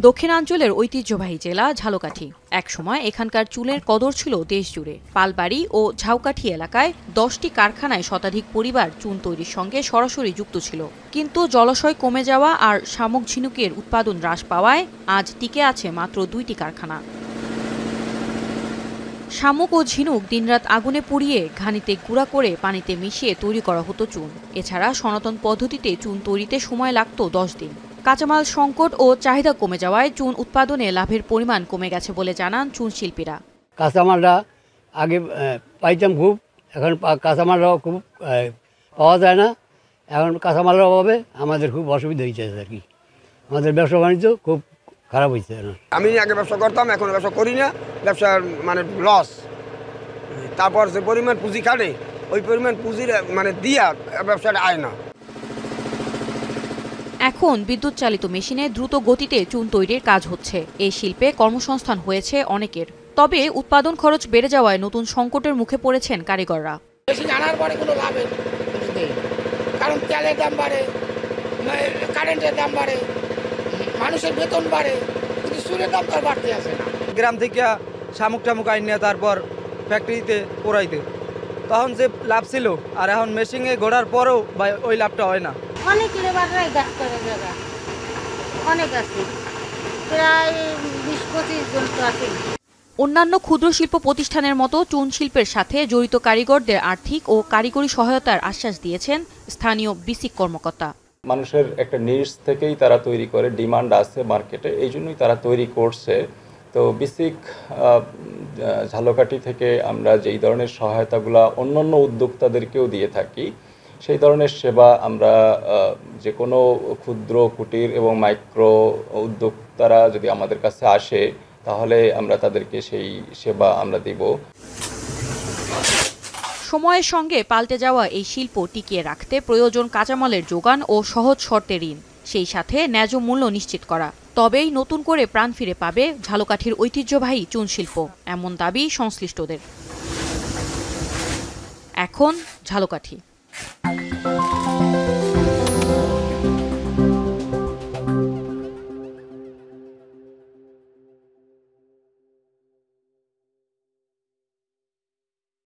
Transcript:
দক্ষিণাঞ্চলের ঐতিহ্যবাহী জেলা ঝালকাঠি। একসময় এখানকার চুলের কদর ছিল দেশ জুড়ে। পালবাড়ি ও ঝাউকাঠি এলাকায় 10টি কারখানায় শতাধিক পরিবার চুন তৈরির সঙ্গে সরাসরি যুক্ত ছিল। কিন্তু জলাশয় কমে যাওয়া আর শামুক ঝিনুকের উৎপাদন হ্রাস পাওয়ায় আজ টিকে আছে মাত্র 2টি কারখানা। শামুক ও ঝিনুক দিনরাত আগুনে পুড়িয়ে ঘানিতে গুঁড়া করে পানিতে মিশিয়ে তৈরি করা হতো চুন। এছাড়া সনাতন পদ্ধতিতে চুন তৈরিতে সময় লাগত 10 দিন। কাঁচামাল সংকট ও চাহিদা কমে যাওয়ায় চুন উৎপাদনে লাভের পরিমাণ কমে গেছে বলে জানান চুন শিল্পীরা। কাঁচামালটা আগে পাইতাম খুব, এখন কাঁচামালটাও খুব পাওয়া যায় না। এখন কাঁচামালের অভাবে আমাদের খুব অসুবিধা হয়েছে আর কি। আমাদের ব্যবসা বাণিজ্য খুব খারাপ হয়েছে। আমি আগে ব্যবসা করতাম, এখন ব্যবসা করি না। ব্যবসার মানে লস। তারপর যে পরিমাণ পুঁজি কাটে ওই পরিমাণ পুঁজির মানে দিয়া ব্যবসাটা আয় না। এখন বিদ্যুৎ চালিত মেশিনে দ্রুত গতিতে চুন তৈরির কাজ হচ্ছে। এই শিল্পে কর্মসংস্থান হয়েছে অনেকের। তবে উৎপাদন খরচ বেড়ে যাওয়ায় নতুন সংকটের মুখে পড়েছেন কারিগররা। মেশিন আনার পরে কোনো লাভ নেই, কারণ তেলের দাম বাড়ে, কারেন্টের দাম বাড়ে, মানুষের বেতন বাড়ে, কিন্তু চুলের দাম তো আর বাড়তে আসে না। গ্রাম থেকে শামুক টামুক আইনে তারপর ফ্যাক্টরিতে পোড়াইতে, তখন যে লাভ ছিল, আর এখন মেশিনে ঘোরার পরেও ওই লাভটা হয় না। অনেক লেবাররাই গাছ করে জায়গা অনেক আছে, প্রায় 20-25 জন তো আছে। অন্যান্য ক্ষুদ্র শিল্প প্রতিষ্ঠানের মতো চুন শিল্পের সাথে জড়িত কারিগরদের আর্থিক ও কারিগরি সহায়তার আশ্বাস দিয়েছেন স্থানীয় বিসিক কর্মকর্তা। মানুষের একটা নিডস থেকেই তারা তৈরি করে, ডিমান্ড আছে মার্কেটে, এই জন্যই তারা তৈরি করছে। তো বিসিক ঝালকাঠি থেকে আমরা যেই ধরনের সহায়তাগুলো অন্যান্য উদ্যোক্তাদেরকেও দিয়ে থাকি, সেই ধরনের সেবা আমরা যে কোনো ক্ষুদ্র কুটির এবং মাইক্রো উদ্যোক্তারা যদি আমাদের কাছে আসে তাহলে আমরা তাদেরকে সেই সেবা আমরা দিব। সময়ের সঙ্গে পাল্টে যাওয়া এই শিল্প টিকিয়ে রাখতে প্রয়োজন কাঁচামালের যোগান ও সহজ শর্তে ঋণ, সেই সাথে ন্যায্য মূল্য নিশ্চিত করা। তবেই নতুন করে প্রাণ ফিরে পাবে ঝালকাঠির ঐতিহ্যবাহী চুন শিল্প, এমন দাবি সংশ্লিষ্টদের। এখন ঝালকাঠি।